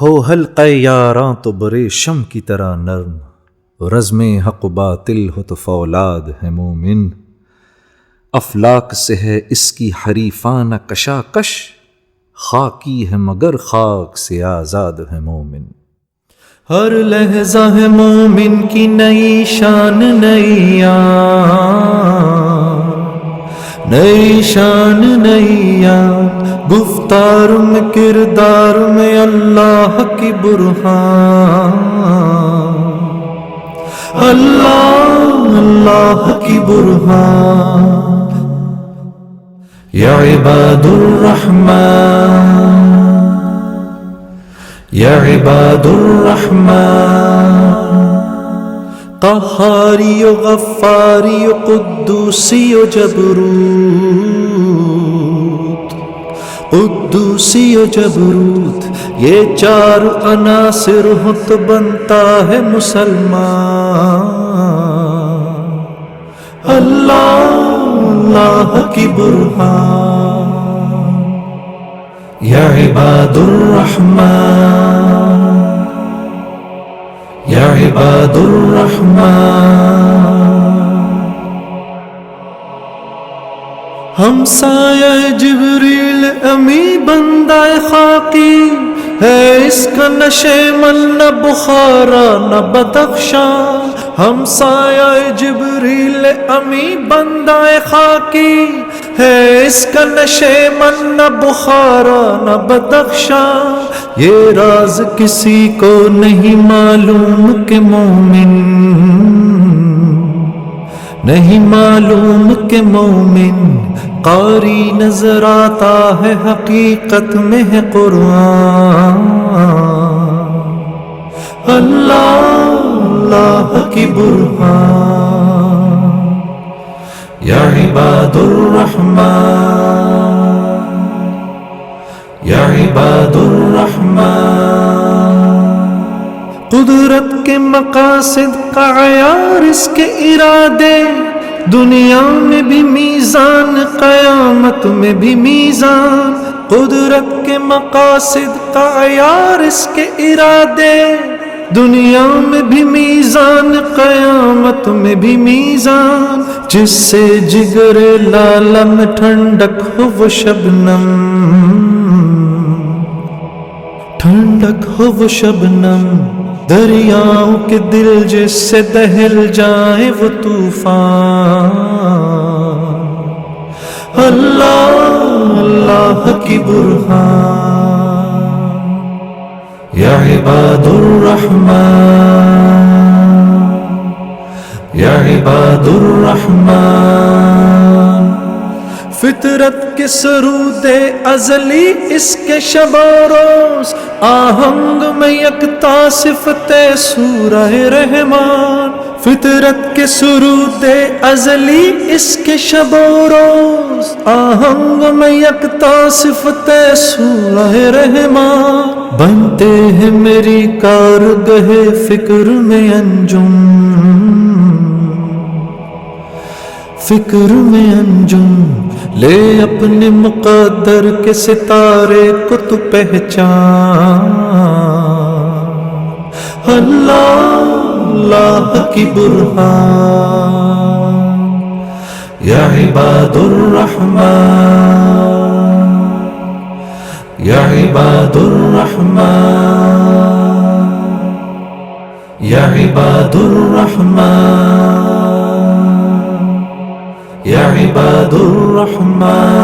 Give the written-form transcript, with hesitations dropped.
ہو حلقہ یاراں تو برے شم کی طرح نرم، رزم حق و باطل ہو تو فولاد ہے مومن۔ افلاک سے ہے اس کی حریفانہ کشاکش، خاکی ہے مگر خاک سے آزاد ہے مومن۔ ہر لحظہ ہے مومن کی نئی شان نیا، نئی شان نیا، گفتار میں کردار میں اللہ کی برہان، اللہ کی برہان۔ یا عباد الرحمن، یا عباد الرحمن، قہاری و غفاری و قدوسی و جبروت، قدوسی و جبروت، یہ چار عناصر ہو تو بنتا ہے مسلمان۔ اللہ کی برہان۔ یا عباد الرحمن، یا عباد الرحمن، ہمسایہ جبریل امی بندہ خاکی ہے، اس کا نشے من نہ بخارا نہ بدخشاں۔ ہمسایہ جبریل امی بندہ خاکی ہے، اس کا نشے من نہ بخارا نہ بدخشاں۔ یہ راز کسی کو نہیں معلوم کہ مومن، نہیں معلوم کہ مومن قاری نظر آتا ہے، حقیقت میں ہے قرآن۔ اللہ کی برہان۔ یا عباد الرحمن، یا عباد الرحمن، قدرت کے مقاصد کا عیار اس کے ارادے، دنیا میں بھی میزان قیامت میں بھی میزان۔ قدرت کے مقاصد کا عیار اس کے ارادے، دنیا میں بھی میزان قیامت میں بھی میزان۔ جس سے جگر لالہ میں ٹھنڈک ہو وہ شبنم، ٹھنڈک ہو وہ شبنم، دریاؤں کے دل جس سے دہل جائے وہ طوفان۔ اللہ کی برہان۔ یا عباد الرحمن، یا عباد الرحمن، فطرت کے سرود ازلی اس کے شب و روز، آہنگ میں یکتا صفت سورہ رحمان۔ فطرت کے سرود ازلی اس کے شب و روز، آہنگ میں یکتا صفت سورہ رحمان۔ بنتے ہیں میری کارگہ فکر میں انجم، فکر میں انجم، لے اپنے مقدر کے ستارے کو تو پہچان۔ اللہ کی برہان۔ یا عباد الرحمن، یا عباد الرحمن، یا عباد الرحمن، یا عباد الرحمن۔